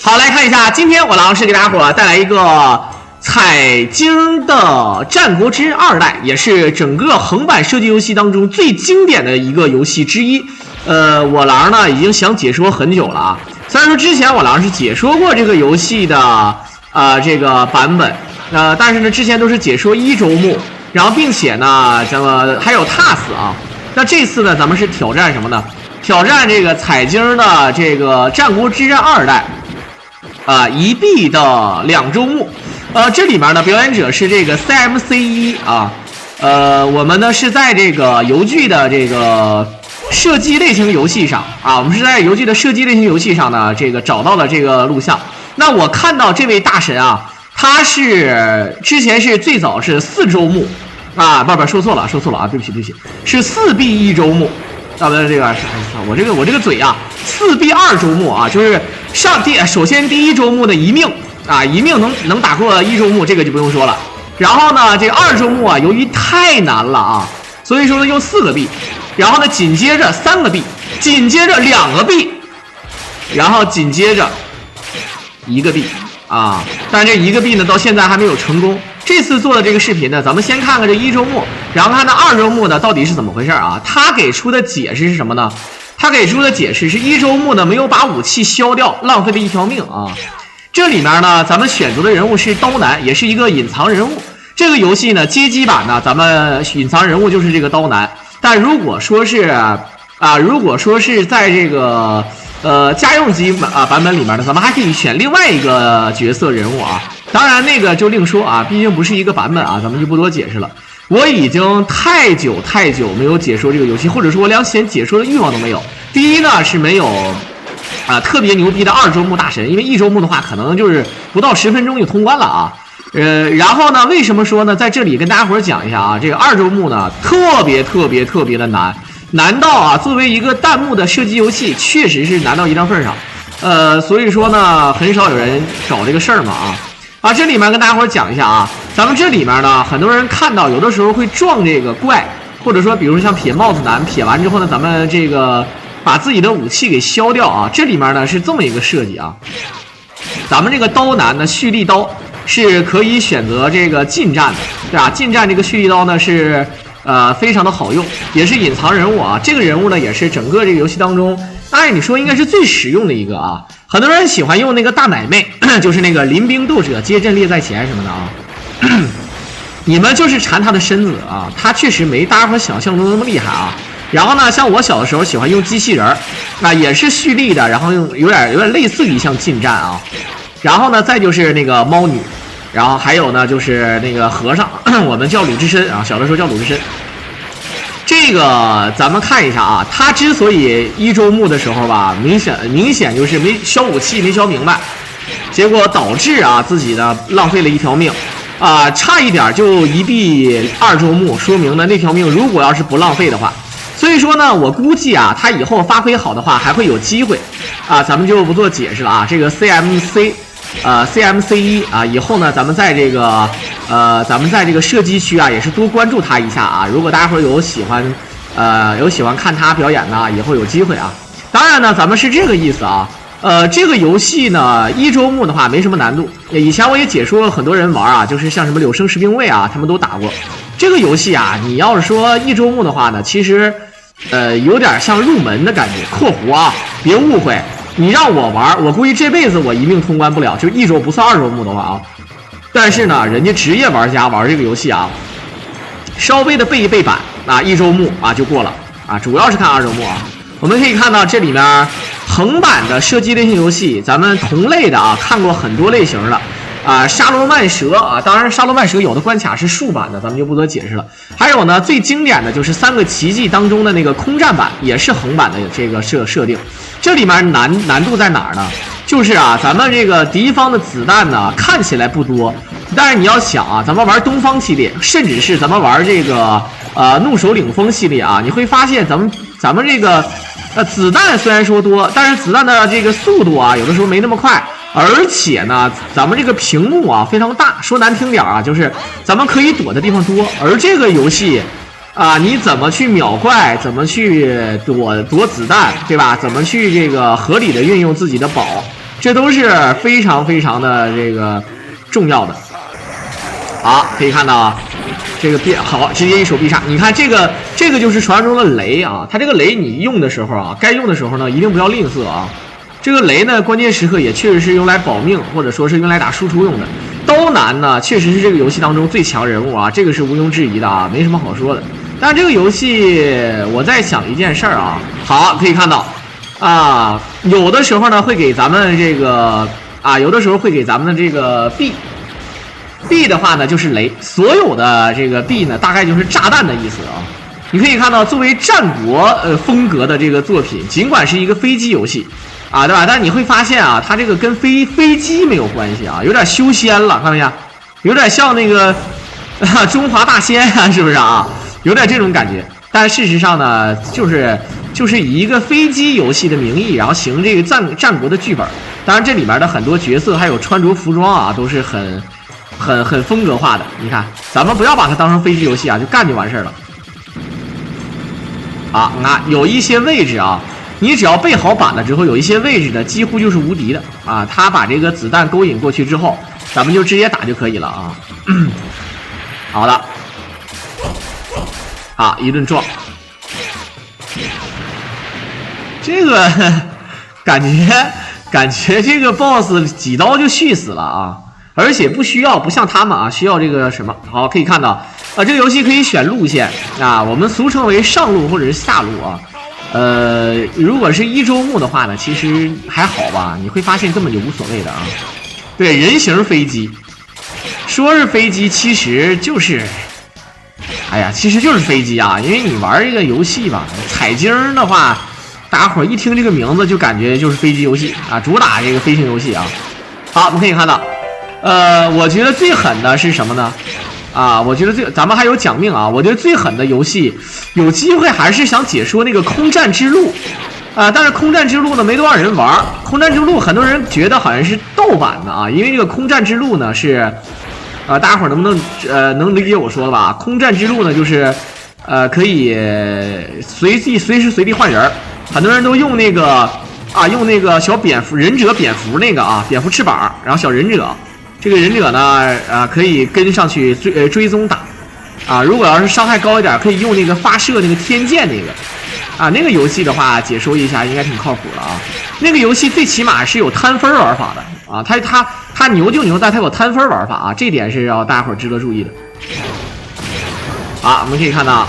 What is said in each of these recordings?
好，来看一下，今天我老师给大家伙带来一个彩晶的战国之2代，也是整个横版射击游戏当中最经典的一个游戏之一。我狼呢已经想解说很久了啊，虽然说之前我狼是解说过这个游戏的这个版本，但是呢之前都是解说1周目，然后并且呢咱们还有 TAS 啊，那这次呢咱们是挑战什么呢？挑战这个彩晶的这个战国之战2代。1币的2周目，这里面呢表演者是这个 CMC1 啊，我们呢是在这个游具的这个射击类型游戏上啊，我们是在游具的射击类型游戏上呢这个找到了这个录像。那我看到这位大神啊，他是之前是最早是4周目啊，不说错了啊，对不起，是4币1周目。咱们这个我这个嘴啊，4币2周目啊，就是首先第1周目的1命啊，1命能打过1周目，这个就不用说了。然后呢，这个2周目啊，由于太难了啊，所以说呢用4个币，然后呢紧接着3个币，紧接着2个币，然后紧接着1个币啊，但是这1个币呢到现在还没有成功。这次做的这个视频呢，咱们先看看这1周目，然后看那2周目呢到底是怎么回事啊？他给出的解释是什么呢？他给出的解释是1周目呢没有把武器消掉，浪费了1条命啊。这里面呢，咱们选择的人物是刀男，也是一个隐藏人物。这个游戏呢，街机版呢，咱们隐藏人物就是这个刀男。但如果说是在这个家用机版本里面呢，咱们还可以选另外一个角色人物啊。当然那个就另说啊，毕竟不是一个版本啊，咱们就不多解释了。我已经太久没有解说这个游戏，或者说我连想解说的欲望都没有。第一呢是没有特别牛逼的2周目大神，因为1周目的话可能就是不到10分钟就通关了啊。然后呢，为什么说呢？在这里跟大家伙讲一下啊，这个2周目呢特别的难到啊，作为一个弹幕的射击游戏，确实是难到一张份上。所以说呢，很少有人找这个事儿嘛啊，这里面跟大家伙讲一下啊，咱们这里面呢，很多人看到有的时候会撞这个怪，或者说比如说像撇帽子男，撇完之后呢，咱们这个把自己的武器给消掉啊。这里面呢是这么一个设计啊，咱们这个刀男呢，蓄力刀是可以选择这个近战的，对吧？近战这个蓄力刀呢是非常的好用，也是隐藏人物啊。这个人物呢也是整个这个游戏当中，按理说应该是最实用的一个啊。很多人喜欢用那个大奶妹，就是那个临兵斗者接阵列在前什么的啊。你们就是馋他的身子啊，他确实没大家伙想象中那么厉害啊。然后呢，像我小的时候喜欢用机器人也是蓄力的，然后用有点类似于像近战啊。然后呢，再就是那个猫女，然后还有呢就是那个和尚，我们叫鲁智深啊，小的时候叫鲁智深。这个咱们看一下啊，他之所以1周目的时候吧，明显就是没消武器没消明白，结果导致啊自己呢浪费了1条命啊，差一点就1币2周目，说明呢那条命如果要是不浪费的话，所以说呢我估计啊他以后发挥好的话还会有机会啊，咱们就不做解释了啊。这个 CMC1 啊，以后呢咱们在这个射击区啊也是多关注他一下啊。如果大家伙有喜欢看他表演的，以后有机会啊。当然呢咱们是这个意思啊，这个游戏呢1周目的话没什么难度，以前我也解说了很多人玩啊，就是像什么柳生十兵卫啊，他们都打过这个游戏啊。你要是说1周目的话呢，其实有点像入门的感觉，括弧啊别误会，你让我玩，我估计这辈子我一命通关不了，就1周不算2周目的话啊。但是呢，人家职业玩家玩这个游戏啊，稍微的背一背板啊，1周目啊就过了啊，主要是看2周目啊。我们可以看到这里面横版的射击类型游戏，咱们同类的啊看过很多类型了啊，沙罗曼蛇啊，当然沙罗曼蛇有的关卡是竖版的，咱们就不多解释了。还有呢，最经典的就是3个奇迹当中的那个空战版，也是横版的这个设定。这里面难度在哪儿呢？就是啊，咱们这个敌方的子弹呢看起来不多，但是你要想啊，咱们玩东方系列，甚至是咱们玩这个怒手领风系列啊，你会发现咱们这个子弹虽然说多，但是子弹的这个速度啊有的时候没那么快，而且呢咱们这个屏幕啊非常大，说难听点啊，就是咱们可以躲的地方多。而这个游戏啊，你怎么去秒怪，怎么去躲子弹，对吧？怎么去这个合理的运用自己的宝，这都是非常非常的这个重要的。好，可以看到啊，这个好，直接一手必杀。你看这个就是传说中的雷啊，它这个雷你用的时候啊，该用的时候呢，一定不要吝啬啊。这个雷呢，关键时刻也确实是用来保命，或者说是用来打输出用的。刀男呢，确实是这个游戏当中最强人物啊，这个是毋庸置疑的啊，没什么好说的。但这个游戏我在想一件事儿啊，好，可以看到啊，有的时候呢会给咱们这个啊，有的时候会给咱们的这个币的话呢就是雷，所有的这个币呢大概就是炸弹的意思啊。你可以看到，作为战国风格的这个作品，尽管是一个飞机游戏。啊，对吧？但是你会发现啊，它这个跟飞机没有关系啊，有点修仙了，看没见？有点像那个中华大仙啊，是不是啊？有点这种感觉。但事实上呢，就是以一个飞机游戏的名义，然后行这个战国的剧本。当然，这里面的很多角色还有穿着服装啊，都是很风格化的。你看，咱们不要把它当成飞机游戏啊，就干就完事儿了。啊，那有一些位置啊。你只要备好板了之后，有一些位置呢几乎就是无敌的啊！他把这个子弹勾引过去之后，咱们就直接打就可以了啊。好的，好一顿撞，这个感觉这个 BOSS 几刀就续死了啊！而且不像他们啊，需要这个什么？好，可以看到啊，这个游戏可以选路线啊，我们俗称为上路或者是下路啊。如果是一周目的话呢，其实还好吧，你会发现根本就无所谓的啊。对，人形飞机，说是飞机，其实就是，哎呀，其实就是飞机啊。因为你玩这个游戏吧，彩晶的话，大家伙一听这个名字就感觉就是飞机游戏啊，主打这个飞行游戏啊。好，我们可以看到，我觉得最狠的是什么呢？啊，我觉得咱们还有讲命啊！我觉得最狠的游戏，有机会还是想解说那个空战之路，啊，但是空战之路呢没多少人玩。空战之路很多人觉得好像是盗版的啊，因为这个空战之路呢是，大家伙能不能能理解我说的吧？空战之路呢就是可以随时随地换人，很多人都用那个用那个小蝙蝠忍者蝙蝠那个啊，蝙蝠翅膀，然后小忍者。这个忍者呢，可以跟上去追踪打，啊，如果要是伤害高一点，可以用那个发射那个天剑那个，啊，那个游戏的话，解说一下应该挺靠谱的啊。那个游戏最起码是有摊分玩法的啊，它牛就牛在它有摊分玩法啊，这点是要大家伙值得注意的。好，我们可以看到，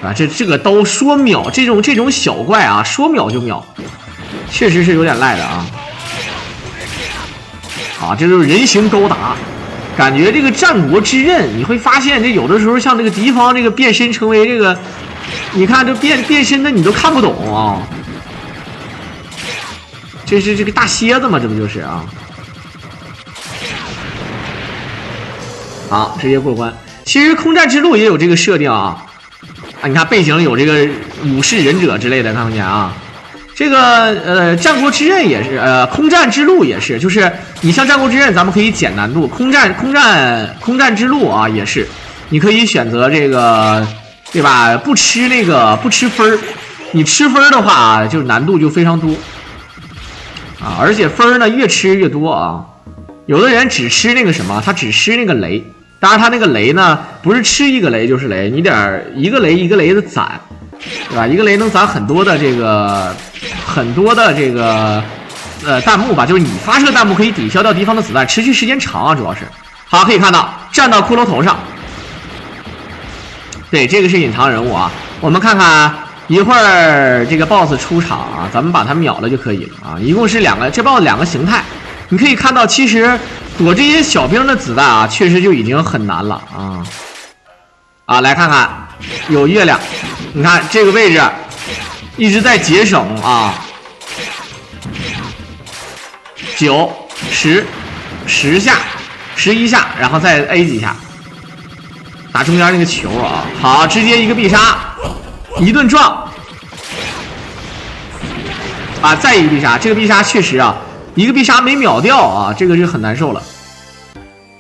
啊，这个刀说秒，这种小怪啊，说秒就秒，确实是有点赖的啊。啊，这就是人形高达，感觉这个战国之刃，你会发现这有的时候像这个敌方这个变身成为这个，你看这变身的你都看不懂啊，这是这个大蝎子嘛，这不就是啊？好，直接过关。其实空战之路也有这个设定啊，你看背景有这个武士忍者之类的，看不见啊？这个战国之刃也是，空战之路也是，就是你像战国之刃，咱们可以减难度，空战之路啊也是，你可以选择这个，对吧？不吃分儿，你吃分儿的话，就难度就非常多啊，而且分儿呢越吃越多啊。有的人只吃那个什么，他只吃那个雷，当然他那个雷呢不是吃一个雷就是雷，你得一个雷一个雷的攒。对吧？一个雷能攒很多的这个弹幕吧，就是你发射弹幕可以抵消掉敌方的子弹，持续时间长啊，主要是。好，可以看到站到骷髅头上，对，这个是隐藏人物啊。我们看看一会儿这个 BOSS 出场啊，咱们把它秒了就可以了啊。一共是这 BOSS 两个形态，你可以看到，其实躲这些小兵的子弹啊，确实就已经很难了啊。啊，来看看有月亮。你看这个位置一直在节省啊，9、10下，11下，然后再 A 几下，打中间那个球啊，好，直接一个必杀，一顿撞，啊，再一个必杀，这个必杀确实啊，一个必杀没秒掉啊，这个是很难受了。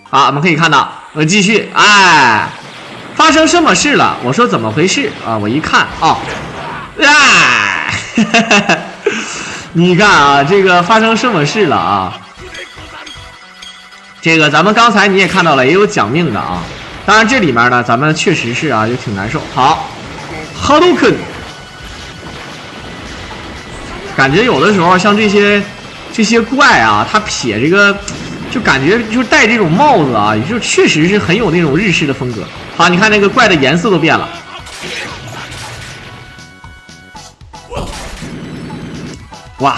好，我们可以看到，我继续，哎。发生什么事了？我说怎么回事啊？我一看啊，哎，你看啊，这个发生什么事了啊？这个咱们刚才你也看到了，也有讲命的啊。当然这里面呢，咱们确实是啊，就挺难受。好，哈鲁肯，感觉有的时候像这些怪啊，他撇这个，就感觉就戴这种帽子啊，就确实是很有那种日式的风格。好，你看那个怪的颜色都变了。哇，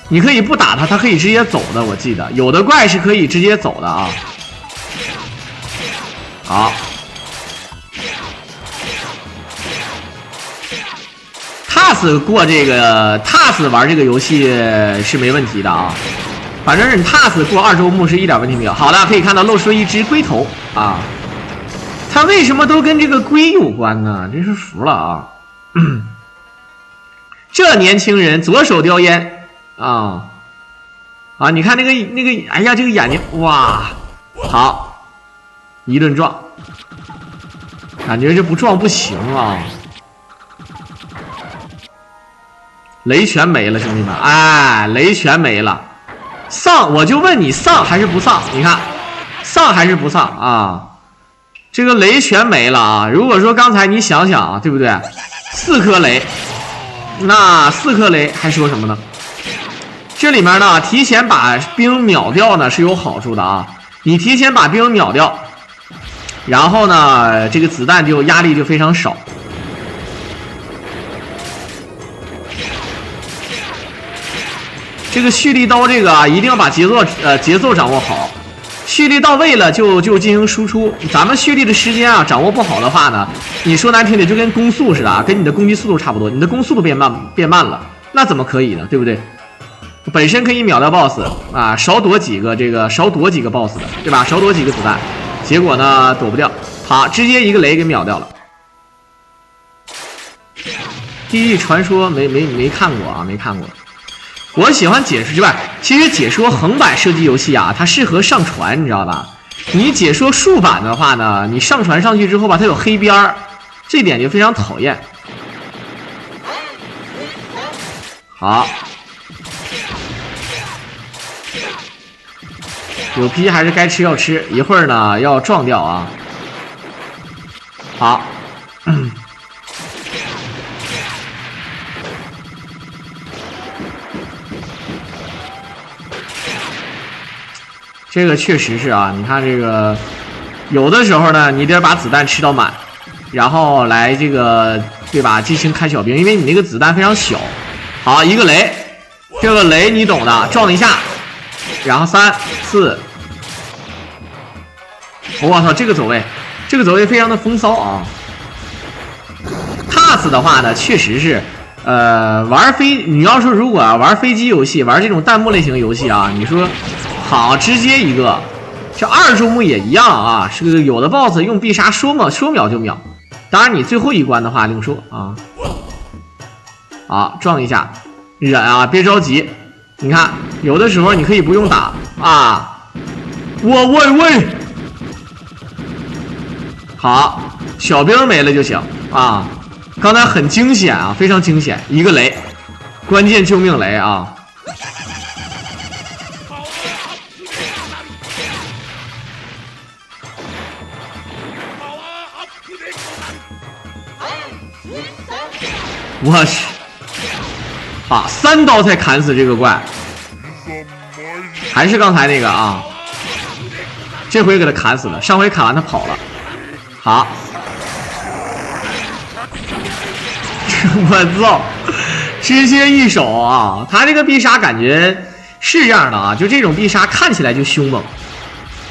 你可以不打他，他可以直接走的，我记得有的怪是可以直接走的啊。好，TAS 过这个 TAS 玩这个游戏是没问题的啊，反正是你 TAS 过2周目是一点问题没有。好的，可以看到露出一只龟头啊，它为什么都跟这个龟有关呢？真是服了啊！这年轻人左手叼烟啊，你看那个，哎呀，这个眼睛哇，好，一顿撞，感觉这不撞不行啊！雷全没了，兄弟们，哎，雷全没了，丧，我就问你丧还是不丧？你看，丧还是不丧啊？这个雷全没了啊！如果说刚才你想想啊，对不对？4颗雷。那4颗雷还说什么呢？这里面呢，提前把兵秒掉呢是有好处的啊。你提前把兵秒掉，然后呢，这个子弹就压力就非常少。这个蓄力刀这个啊，一定要把节奏掌握好。蓄力到位了就进行输出，咱们蓄力的时间啊掌握不好的话呢，你说难听点就跟攻速似的啊，跟你的攻击速度差不多，你的攻速都变慢了，那怎么可以呢？对不对？本身可以秒掉 BOSS 啊，少躲几个 BOSS 的，对吧？少躲几个子弹，结果呢躲不掉，好，直接一个雷给秒掉了。地狱传说没看过啊，没看过。我喜欢解说之外，其实解说横版射击游戏啊，它适合上传，你知道吧？你解说竖版的话呢，你上传上去之后吧，它有黑边儿，这点就非常讨厌。好，有批还是该吃要吃，一会儿呢要撞掉啊。好。这个确实是啊，你看这个，有的时候呢，你得把子弹吃到满，然后来这个对吧，进行开小兵，因为你那个子弹非常小。好，一个雷，这个雷你懂的，撞一下，然后3、4，我操，这个走位非常的风骚啊。TAS 的话呢，确实是，你要说如果玩飞机游戏，玩这种弹幕类型的游戏啊，你说。好，直接一个，这2周目也一样啊。是个有的 BOSS 用必杀说秒就秒，当然你最后一关的话另说啊。好，撞一下，忍啊，别着急。你看，有的时候你可以不用打啊。喂，好，小兵没了就行啊。刚才很惊险啊，非常惊险，一个雷，关键救命雷啊。我去，好，3刀才砍死这个怪，还是刚才那个啊，这回给他砍死了，上回砍完他跑了。好，我操，直接一手啊！他这个必杀感觉是这样的啊，就这种必杀看起来就凶猛，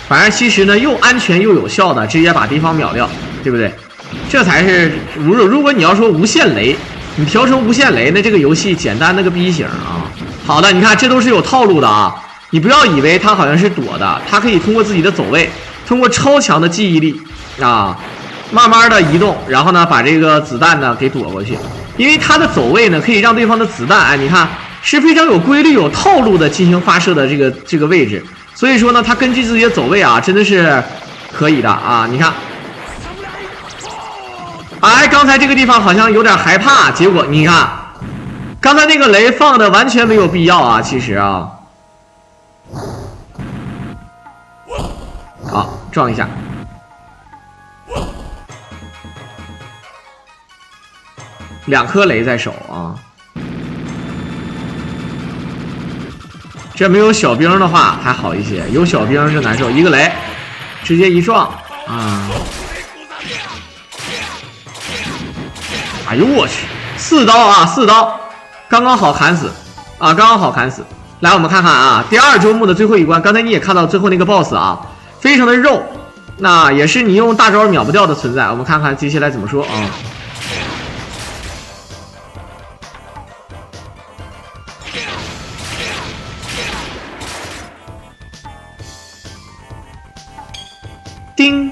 反正其实呢又安全又有效的直接把敌方秒掉，对不对？这才是如果你要说无限雷。你调成无限雷，那这个游戏简单那个逼型啊！好的，你看这都是有套路的啊！你不要以为他好像是躲的，他可以通过自己的走位，通过超强的记忆力啊，慢慢的移动，然后呢把这个子弹呢给躲过去。因为他的走位呢可以让对方的子弹，哎，你看是非常有规律、有套路的进行发射的这个位置。所以说呢，他根据自己的走位啊，真的是可以的啊！你看。哎，刚才这个地方好像有点害怕，结果你看，刚才那个雷放的完全没有必要啊，其实啊。好，撞一下。2颗雷在手啊。这没有小兵的话还好一些，有小兵就难受。一个雷，直接一撞啊！哎呦我去，4刀啊，4刀，刚刚好砍死啊，刚刚好砍死。来，我们看看啊，第2周目的最后一关，刚才你也看到最后那个 BOSS 啊，非常的肉，那也是你用大招秒不掉的存在。我们看看接下来怎么说啊。叮！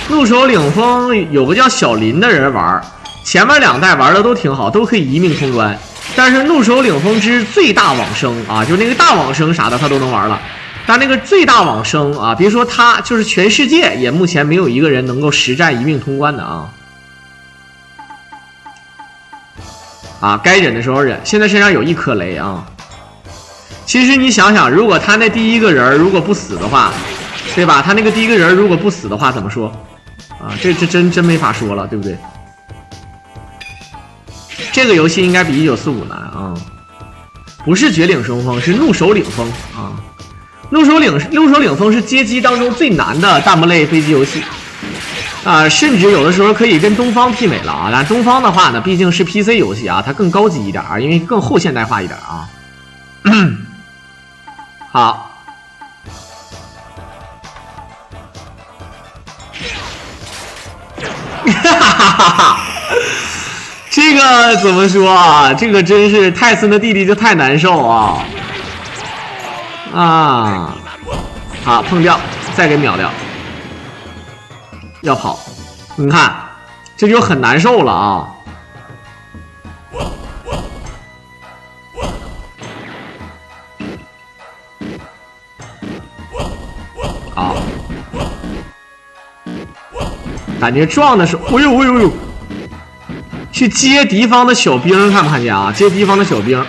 怒手领风有个叫小林的人玩，前面2代玩的都挺好，都可以一命通关。但是怒手领风之最大往生啊，就那个大往生啥的他都能玩了，但那个最大往生啊，别说他，就是全世界也目前没有一个人能够实战一命通关的啊。啊，该忍的时候忍，现在身上有1颗雷啊。其实你想想，如果他那第1个人如果不死的话，对吧？他那个第1个人如果不死的话，怎么说？啊，这真没法说了，对不对？这个游戏应该比1945难啊，不是绝岭生风，是怒手领风啊。怒手领风是街机当中最难的弹幕类飞机游戏啊，甚至有的时候可以跟东方媲美了啊。但东方的话呢，毕竟是 PC 游戏啊，它更高级一点啊，因为更后现代化一点啊。好，哈哈哈哈！这个怎么说啊？这个真是泰森的弟弟就太难受啊！啊，好，碰掉，再给秒掉，要跑，你看，这就很难受了啊！好，感觉撞的时候，哎呦哎呦哎呦，去接敌方的小兵，看不看见啊？接敌方的小兵，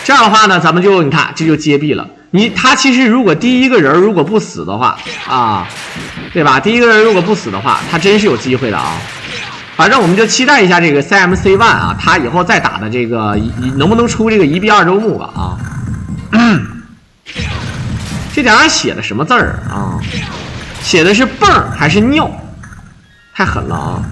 这样的话呢，咱们就你看，这就接壁了。他其实如果第1个人如果不死的话啊，对吧？第1个人如果不死的话，他真是有机会的啊。反正我们就期待一下这个 CMC1 啊，他以后再打的这个能不能出这个1B2周目吧啊。这点上写的什么字儿啊？写的是蹦还是尿？太狠了啊！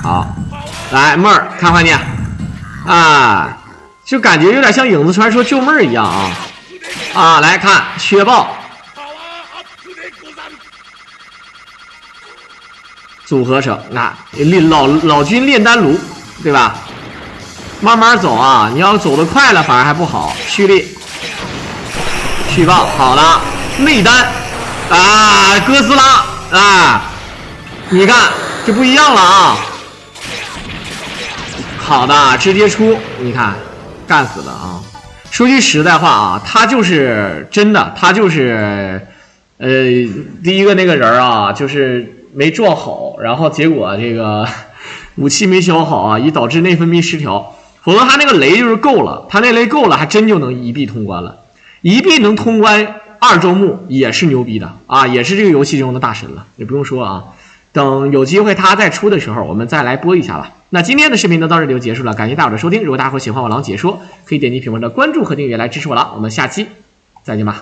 好，来妹儿，看看你啊，就感觉有点像影子传说救妹儿一样啊！啊，来看雪豹组合成那老君炼丹炉，对吧？慢慢走啊，你要走得快了反而还不好。蓄力，续棒，好了，内丹啊，哥斯拉啊，你看这不一样了啊！好的，直接出，你看，干死了啊！说句实在话啊，他就是真的，他就是第1个那个人啊，就是没撞好，然后结果这个武器没消好啊，以导致内分泌失调。否则他那个雷就是够了，他那雷够了，还真就能1币通关了。1币能通关2周目也是牛逼的啊，也是这个游戏中的大神了，也不用说啊。等有机会他再出的时候，我们再来播一下吧。那今天的视频呢到这里就结束了，感谢大伙的收听。如果大伙喜欢我狼解说，可以点击屏幕的关注和订阅来支持我狼。我们下期再见吧。